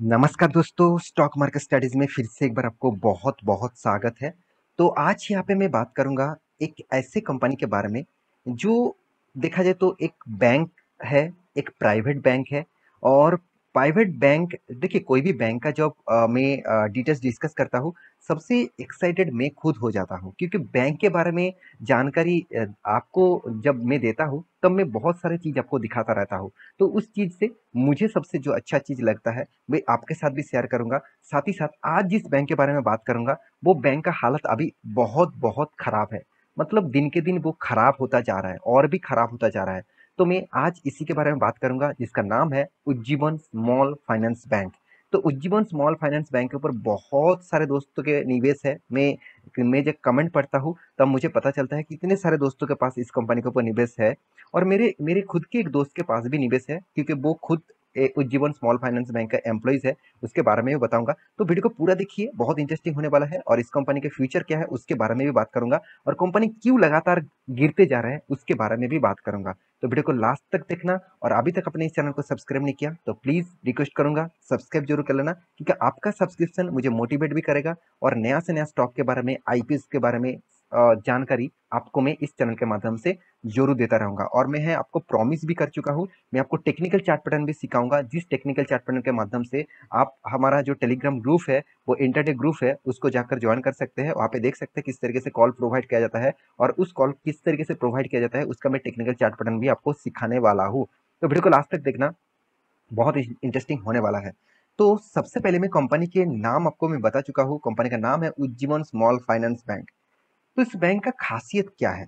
नमस्कार दोस्तों, stock market studies में फिर से एक बार आपको बहुत बहुत स्वागत है। तो आज यहाँ पे मैं बात करूँगा एक ऐसे कंपनी के बारे में जो देखा जाए तो एक बैंक है, एक प्राइवेट बैंक है। और प्राइवेट बैंक देखिए, कोई भी बैंक का जब मैं डिटेल्स डिस्कस करता हूँ, सबसे एक्साइटेड मैं खुद हो जाता हूँ क्योंकि बैंक के बारे में जानकारी आपको जब मैं देता हूँ तब मैं बहुत सारी चीज़ आपको दिखाता रहता हूँ। तो उस चीज़ से मुझे सबसे जो अच्छा चीज़ लगता है मैं आपके साथ भी शेयर करूंगा। साथ ही साथ आज जिस बैंक के बारे में बात करूंगा वो बैंक का हालत अभी बहुत बहुत खराब है। मतलब दिन के दिन वो खराब होता जा रहा है और भी खराब होता जा रहा है। तो मैं आज इसी के बारे में बात करूंगा जिसका नाम है उज्जीवन स्मॉल फाइनेंस बैंक। तो उज्जीवन स्मॉल फाइनेंस बैंक के ऊपर बहुत सारे दोस्तों के निवेश है। मैं जब कमेंट पढ़ता हूँ तब मुझे पता चलता है कि इतने सारे दोस्तों के पास इस कंपनी के ऊपर निवेश है। और मेरे मेरे खुद के एक दोस्त के पास भी निवेश है क्योंकि वो खुद उज्जीवन स्मॉल फाइनेंस बैंक का एम्प्लॉइज है। उसके बारे में भी बताऊंगा, तो वीडियो को पूरा देखिए, बहुत इंटरेस्टिंग होने वाला है। और इस कंपनी के फ्यूचर क्या है उसके बारे में भी बात करूंगा, और कंपनी क्यों लगातार गिरते जा रहे हैं उसके बारे में भी बात करूंगा। तो वीडियो को लास्ट तक देखना, और अभी तक अपने इस चैनल को सब्सक्राइब नहीं किया तो प्लीज रिक्वेस्ट करूंगा सब्सक्राइब जरूर कर लेना, क्योंकि आपका सब्सक्रिप्शन मुझे मोटिवेट भी करेगा और नया से नया स्टॉक के बारे में, आईपीएस के बारे में जानकारी आपको मैं इस चैनल के माध्यम से जरूर देता रहूंगा। और मैं आपको प्रॉमिस भी कर चुका हूँ, मैं आपको टेक्निकल चार्ट पैटर्न भी सिखाऊंगा, जिस टेक्निकल चार्ट पैटर्न के माध्यम से आप हमारा जो टेलीग्राम ग्रुप है, वो इंटरडे ग्रुप है, उसको जाकर ज्वाइन कर सकते हैं। वहाँ पे देख सकते हैं किस तरीके से कॉल प्रोवाइड किया जाता है, और उस कॉल किस तरीके से प्रोवाइड किया जाता है उसका मैं टेक्निकल चार्ट पैटर्न भी आपको सिखाने वाला हूँ। तो वीडियो को लास्ट तक देखना, बहुत इंटरेस्टिंग होने वाला है। तो सबसे पहले मैं कंपनी के नाम आपको मैं बता चुका हूँ, कंपनी का नाम है उज्जीवन स्मॉल फाइनेंस बैंक। तो इस बैंक का खासियत क्या है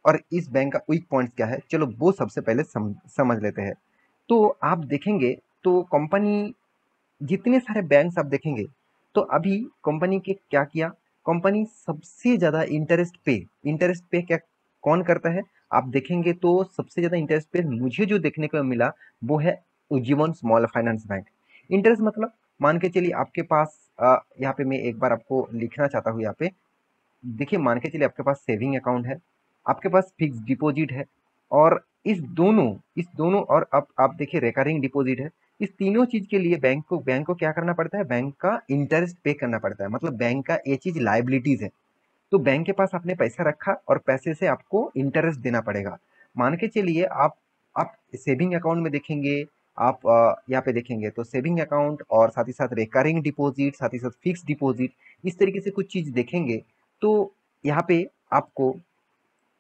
और इस बैंक का वीक पॉइंट्स क्या है, चलो वो सबसे पहले समझ लेते हैं। तो आप देखेंगे तो कंपनी, जितने सारे बैंक्स आप देखेंगे, तो अभी कंपनी के क्या किया, कंपनी सबसे ज़्यादा इंटरेस्ट पे क्या कौन करता है, आप देखेंगे तो सबसे ज़्यादा इंटरेस्ट पे मुझे जो देखने को मिला वो है Ujjivan small finance bank. Interest मतलब, मान के चलिए आपके पास यहाँ पे मैं एक बार आपको लिखना चाहता हूँ यहाँ पे। देखिए, मान के चलिए आपके पास सेविंग अकाउंट है, आपके पास फिक्स डिपॉजिट है, और इस दोनों और आप देखिए रिकरिंग डिपॉजिट है। इस तीनों चीज के लिए बैंक को क्या करना पड़ता है, बैंक का इंटरेस्ट पे करना पड़ता है। मतलब बैंक का ये चीज लाइबिलिटीज है। तो बैंक के पास आपने पैसा रखा और पैसे से आपको इंटरेस्ट देना पड़ेगा। मान के चलिए आप सेविंग अकाउंट में देखेंगे, आप यहाँ पे देखेंगे तो सेविंग अकाउंट और साथ ही साथ रिकरिंग डिपॉजिट, साथ ही साथ फिक्स डिपॉजिट, इस तरीके से कुछ चीज देखेंगे। तो यहाँ पे आपको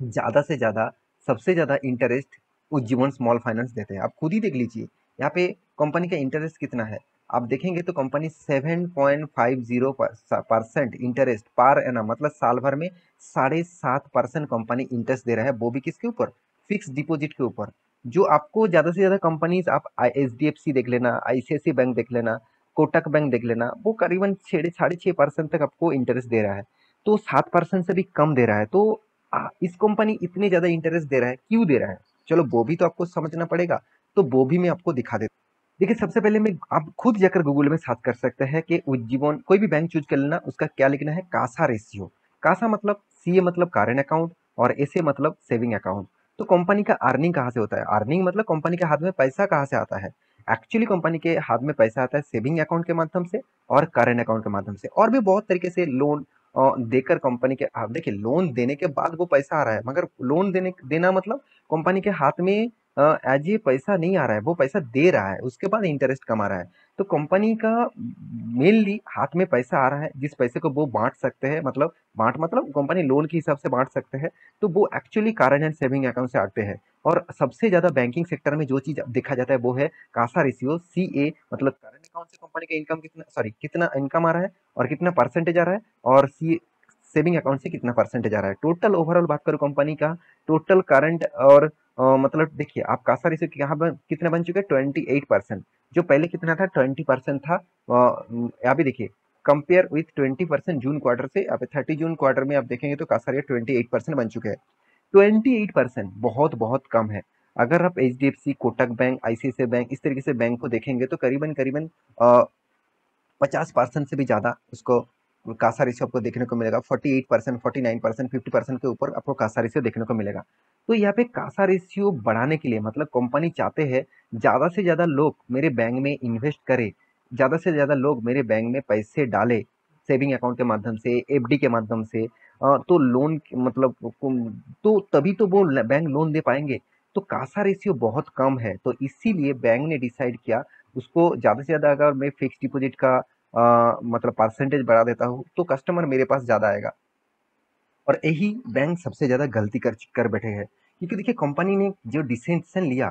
ज़्यादा से ज़्यादा, सबसे ज़्यादा इंटरेस्ट उज्जीवन स्मॉल फाइनेंस देते हैं। आप खुद ही देख लीजिए यहाँ पे कंपनी का इंटरेस्ट कितना है। आप देखेंगे तो कंपनी 7.50% इंटरेस्ट पर एनम, मतलब साल भर में 7.5% कंपनी इंटरेस्ट दे रहा है, वो भी किसके ऊपर, फिक्स डिपॉजिट के ऊपर। जो आपको ज़्यादा से ज़्यादा कंपनीज, आप एच डी एफ सी देख लेना, आईसीआईसी बैंक देख लेना, कोटक बैंक देख लेना, वो करीबन 6.5% तक आपको इंटरेस्ट दे रहा है। तो 7% से भी कम दे रहा है। तो इस कंपनी इतने ज्यादा इंटरेस्ट दे रहा है, क्यों दे रहा है, चलो वो भी तो आपको समझना पड़ेगा। तो वो भी मैं आपको दिखा देता हूँ। देखिए, सबसे पहले मैं, आप खुद जाकर गूगल में सर्च कर सकते हैं कि उज्जीवन, कोई भी बैंक चूज कर लेना, उसका क्या लिखना है, कासा रेशियो। कासा मतलब, सी ए मतलब करेंट अकाउंट, और एस ए मतलब सेविंग अकाउंट। तो कंपनी का अर्निंग कहाँ से होता है, अर्निंग मतलब कंपनी के हाथ में पैसा कहाँ से आता है। एक्चुअली कंपनी के हाथ में पैसा आता है सेविंग अकाउंट के माध्यम से और करेंट अकाउंट के माध्यम से, और भी बहुत तरीके से लोन देकर कंपनी के, आप देखिए लोन देने के बाद वो पैसा आ रहा है, मगर लोन देना मतलब कंपनी के हाथ में एज ये पैसा नहीं आ रहा है, वो पैसा दे रहा है, उसके बाद इंटरेस्ट कमा रहा है। तो कंपनी का मेनली हाथ में पैसा आ रहा है, जिस पैसे को वो बांट सकते हैं, मतलब कंपनी लोन के हिसाब से बांट सकते हैं। तो वो actually current and saving account से आते हैं। और सबसे ज्यादा बैंकिंग सेक्टर में जो चीज देखा जाता है वो है कासा रेशियो, सी ए मतलब करंट अकाउंट से कंपनी का इनकम कितना, सॉरी कितना इनकम आ रहा है और कितना परसेंटेज आ रहा है, और सी सेविंग अकाउंट से कितना परसेंटेज आ रहा है। टोटल ओवरऑल बात करूं कंपनी का, टोटल करंट और मतलब देखिए, आप कासा रेशियो यहाँ कितना बन चुके हैं, 28%। जो पहले कितना था, 20% था। यहाँ भी देखिए, कंपेयर विथ 20% जून क्वार्टर से, यहाँ पे 30 जून क्वार्टर में आप देखेंगे तो कासा रेट 28% बन चुके हैं। 28% बहुत बहुत कम है। अगर आप H D F C, Kotak bank, ICICI bank, इस तरीके से बैंक को देखेंगे तो करीबन करीबन 50% से भी ज़्यादा उसको कासा रेशियो आपको देखने को मिलेगा। 48%, 49%, 50% के ऊपर आपको कासा रेशियो देखने को मिलेगा। तो यहाँ पे कासा रेशियो बढ़ाने के लिए, मतलब कंपनी चाहते हैं ज़्यादा से ज़्यादा लोग मेरे बैंक में इन्वेस्ट करें। ज़्यादा से ज़्यादा लोग मेरे बैंक में पैसे डाले सेविंग अकाउंट के माध्यम से, एफडी के माध्यम से, तो लोन मतलब तो तभी तो वो बैंक लोन दे पाएंगे। तो कासा रेशियो बहुत कम है, तो इसीलिए बैंक ने डिसाइड किया उसको ज़्यादा से ज़्यादा अगर मैं फिक्स डिपॉजिट का मतलब परसेंटेज बढ़ा देता हूँ तो कस्टमर मेरे पास ज़्यादा आएगा। और यही बैंक सबसे ज़्यादा गलती कर कर बैठे हैं, क्योंकि देखिए कंपनी ने जो डिसीजन लिया,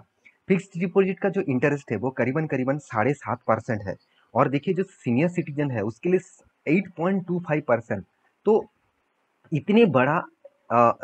फिक्स्ड डिपॉजिट का जो इंटरेस्ट है वो करीबन करीबन 7.5% है। और देखिए जो सीनियर सिटीजन है उसके लिए 8.25%। तो इतने बड़ा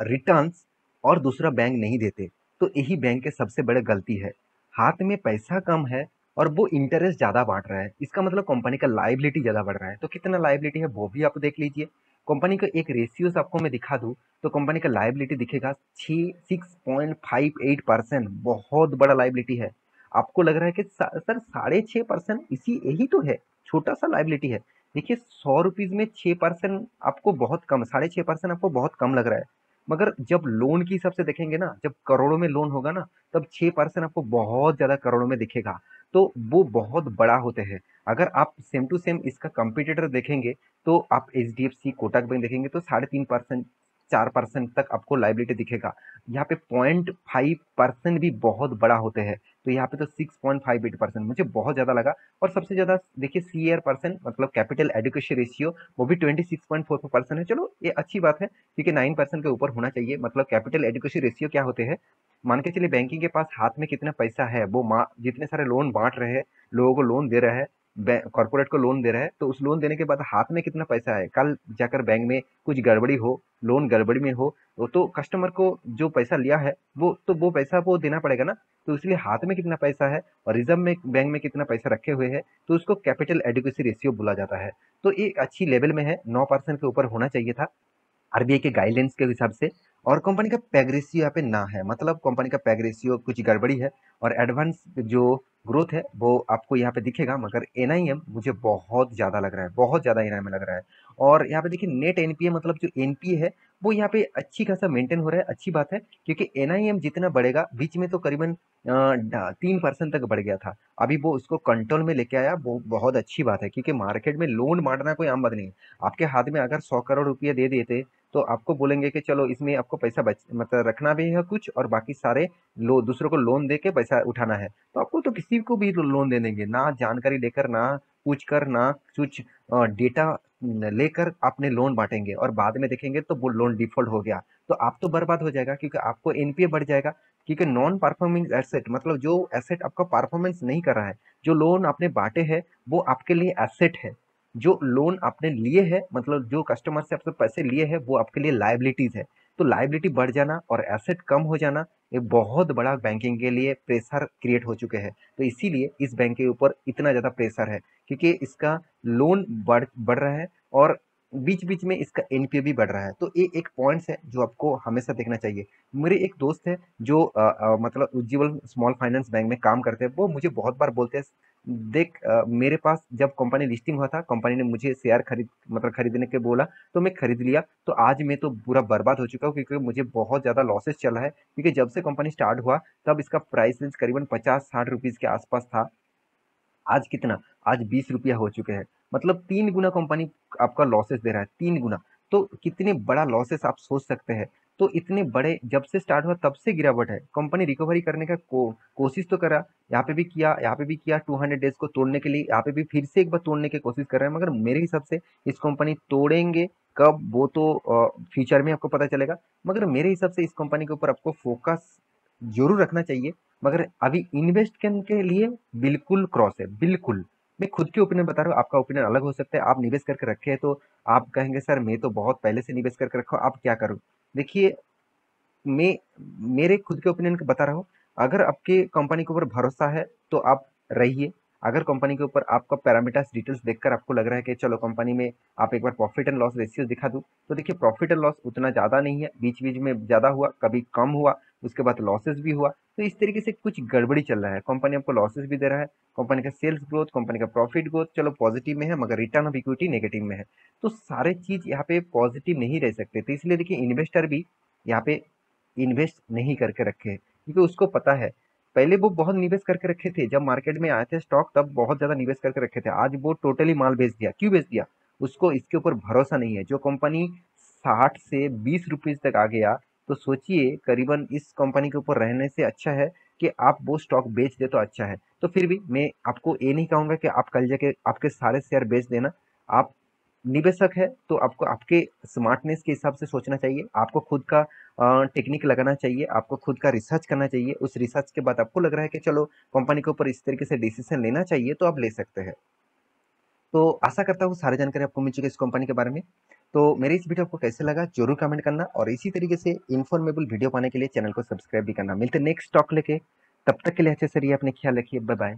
रिटर्न्स और दूसरा बैंक नहीं देते। तो यही बैंक के सबसे बड़े गलती है। हाथ में पैसा कम है और वो इंटरेस्ट ज़्यादा बाँट रहा है। इसका मतलब कंपनी का लायबिलिटी ज़्यादा बढ़ रहा है। तो कितना लायबिलिटी है वो भी आप देख लीजिए। कंपनी का एक रेशियोज़ आपको मैं दिखा दूँ तो कंपनी का लायबिलिटी दिखेगा 6.58%, बहुत बड़ा लायबिलिटी है। आपको लग रहा है कि सर 6.5% इसी यही तो है, छोटा-सा लायबिलिटी है। देखिए 100 रुपीज में 6% आपको बहुत कम, 6.5% आपको बहुत कम लग रहा है। मगर जब लोन के हिसाब से देखेंगे ना, जब करोड़ों में लोन होगा ना, तब 6% आपको बहुत ज्यादा करोड़ों में दिखेगा। तो वो बहुत बड़ा होते हैं। अगर आप सेम टू सेम इसका कंपटीटर देखेंगे तो आप HDFC कोटक बैंक देखेंगे तो 3.5%, 4% तक आपको लाइबिलिटी दिखेगा। यहाँ पे 0.5% भी बहुत बड़ा होते हैं। तो यहाँ पे तो 6.58% मुझे बहुत ज्यादा लगा। और सबसे ज्यादा देखिए सीआर परसेंट मतलब कैपिटल एडुकेशन रेशियो, वो भी 26.44% है। चलो ये अच्छी बात है क्योंकि 9% के ऊपर होना चाहिए। मतलब कैपिटल एडुकेशन रेशियो क्या होते हैं, मान के चलिए बैंकिंग के पास हाथ में कितना पैसा है, वो जितने सारे लोन बांट रहे हैं, लोगों को लोन दे रहा है, कॉर्पोरेट को लोन दे रहा है, तो उस लोन देने के बाद हाथ में कितना पैसा है, कल जाकर बैंक में कुछ गड़बड़ी हो, लोन गड़बड़ी में हो, वो तो कस्टमर को जो पैसा लिया है वो पैसा वो देना पड़ेगा ना। तो इसलिए हाथ में कितना पैसा है और रिजर्व में बैंक में कितना पैसा रखे हुए हैं, तो उसको कैपिटल एडिक्वेसी रेशियो बोला जाता है। तो ये अच्छी लेवल में है, 9% के ऊपर होना चाहिए था आरबीआई के गाइडलाइंस के हिसाब से। और कंपनी का पैग रेशियो यहाँ पे ना है, मतलब कंपनी का पैग रेशियो कुछ गड़बड़ी है। और एडवांस जो ग्रोथ है वो आपको यहाँ पे दिखेगा, मगर एनआईएम मुझे बहुत ज्यादा लग रहा है, बहुत ज्यादा एनआईएम लग रहा है। और यहाँ पे देखिए नेट एनपीए मतलब जो एनपीए है वो यहाँ पे अच्छी खासा मेंटेन हो रहा है, अच्छी बात है। क्योंकि एनआईएम जितना बढ़ेगा, बीच में तो करीबन 3% तक बढ़ गया था, अभी वो उसको कंट्रोल में लेके आया, वो बहुत अच्छी बात है। क्योंकि मार्केट में लोन बांटना कोई आम बात नहीं है। आपके हाथ में अगर 100 करोड़ रुपये दे देते तो आपको बोलेंगे कि चलो इसमें आपको पैसा बच मतलब रखना भी है कुछ, और बाकी सारे दूसरों को लोन दे के पैसा उठाना है। तो आपको तो किसी को भी लोन दे देंगे, ना जानकारी लेकर, ना पूछ कर, ना कुछ डेटा लेकर आपने लोन बांटेंगे, और बाद में देखेंगे तो वो लोन डिफॉल्ट हो गया, तो आप तो बर्बाद हो जाएगा, क्योंकि आपको एनपीए बढ़ जाएगा। क्योंकि नॉन परफॉर्मिंग एसेट मतलब जो एसेट आपका परफॉर्मेंस नहीं कर रहा है, जो लोन आपने बांटे हैं वो आपके लिए एसेट है, जो लोन आपने लिए है मतलब जो कस्टमर से आपसे पैसे लिए हैं वो आपके लिए लायबिलिटीज है। तो लायबिलिटी बढ़ जाना और एसेट कम हो जाना, ये बहुत बड़ा बैंकिंग के लिए प्रेशर क्रिएट हो चुके हैं। तो इसीलिए इस बैंक के ऊपर इतना ज्यादा प्रेशर है, क्योंकि इसका लोन बढ़ रहा है और बीच बीच में इसका एनपीए भी बढ़ रहा है। तो ये एक पॉइंट्स है जो आपको हमेशा देखना चाहिए। मेरे एक दोस्त है जो मतलब उज्जीवल स्मॉल फाइनेंस बैंक में काम करते हैं, वो मुझे बहुत बार बोलते हैं, देख मेरे पास जब कंपनी लिस्टिंग हुआ था, कंपनी ने मुझे शेयर खरीदने के बोला, तो मैं खरीद लिया। तो आज मैं तो पूरा बर्बाद हो चुका हूँ, क्योंकि मुझे बहुत ज्यादा लॉसेस चल रहा है। क्योंकि जब से कंपनी स्टार्ट हुआ तब इसका प्राइस रेंज करीबन 50-60 रुपीज के आसपास था। आज कितना, आज 20 रुपया हो चुके हैं। मतलब 3 गुना कंपनी आपका लॉसेस दे रहा है, 3 गुना। तो कितने बड़ा लॉसेस आप सोच सकते हैं। तो इतने बड़े जब से स्टार्ट हुआ तब से गिरावट है, कंपनी रिकवरी करने का कोशिश तो करा, यहाँ पे भी किया, यहाँ पे भी किया, 200 डेज को तोड़ने के लिए यहाँ पे भी फिर से एक बार तोड़ने की कोशिश कर रहे हैं। मगर मेरे हिसाब से इस कंपनी तोड़ेंगे कब वो तो फ्यूचर में आपको पता चलेगा। मगर मेरे हिसाब से इस कंपनी के ऊपर आपको फोकस जरूर रखना चाहिए। मगर अभी इन्वेस्ट करने के लिए बिल्कुल क्रॉस है, बिल्कुल। मैं खुद के ओपिनियन बता रहा हूँ, आपका ओपिनियन अलग हो सकता है। आप निवेश करके रखे हैं तो आप कहेंगे सर मैं तो बहुत पहले से निवेश करके रखा हूँ, आप क्या करूँ। देखिए मैं मेरे खुद के ओपिनियन को बता रहा हूँ। अगर आपके कंपनी के ऊपर भरोसा है तो आप रहिए। अगर कंपनी के ऊपर आपका पैरामीटर्स डिटेल्स देखकर आपको लग रहा है कि चलो कंपनी में आप एक बार प्रॉफिट एंड लॉस रेशियो दिखा दूं, तो देखिए प्रॉफिट एंड लॉस उतना ज़्यादा नहीं है, बीच बीच में ज़्यादा हुआ, कभी कम हुआ, उसके बाद लॉसेस भी हुआ। तो इस तरीके से कुछ गड़बड़ी चल रहा है, कंपनी आपको लॉसेस भी दे रहा है। कंपनी का सेल्स ग्रोथ, कंपनी का प्रॉफिट ग्रोथ चलो पॉजिटिव में है, मगर रिटर्न ऑफ इक्विटी नेगेटिव में है। तो सारे चीज यहाँ पे पॉजिटिव नहीं रह सकते। तो इसलिए देखिए इन्वेस्टर भी यहाँ पे इन्वेस्ट नहीं करके रखे हैं, क्योंकि उसको पता है पहले वो बहुत निवेश करके रखे थे, जब मार्केट में आए थे स्टॉक तब बहुत ज़्यादा निवेश करके रखे थे। आज वो टोटली माल बेच दिया। क्यों बेच दिया? उसको इसके ऊपर भरोसा नहीं है। जो कंपनी 60 से 20 रुपीज़ तक आ गया, तो सोचिए करीबन इस कंपनी के ऊपर रहने से अच्छा है कि आप वो स्टॉक बेच दे तो अच्छा है। तो फिर भी मैं आपको ये नहीं कहूँगा कि आप कल जाके आपके सारे शेयर बेच देना। आप निवेशक है तो आपको आपके स्मार्टनेस के हिसाब से सोचना चाहिए। आपको खुद का टेक्निक लगाना चाहिए, आपको खुद का रिसर्च करना चाहिए। उस रिसर्च के बाद आपको लग रहा है कि चलो कंपनी के ऊपर इस तरीके से डिसीजन लेना चाहिए, तो आप ले सकते हैं। तो आशा करता हूँ सारी जानकारी आपको मिल चुकी है इस कंपनी के बारे में। तो मेरी इस वीडियो आपको कैसे लगा जरूर कमेंट करना, और इसी तरीके से इन्फॉर्मेबल वीडियो पाने के लिए चैनल को सब्सक्राइब भी करना। मिलते नेक्स्ट टॉक लेके, तब तक के लिए अच्छे से रहिए, अपने ख्याल रखिए, बाय बाय।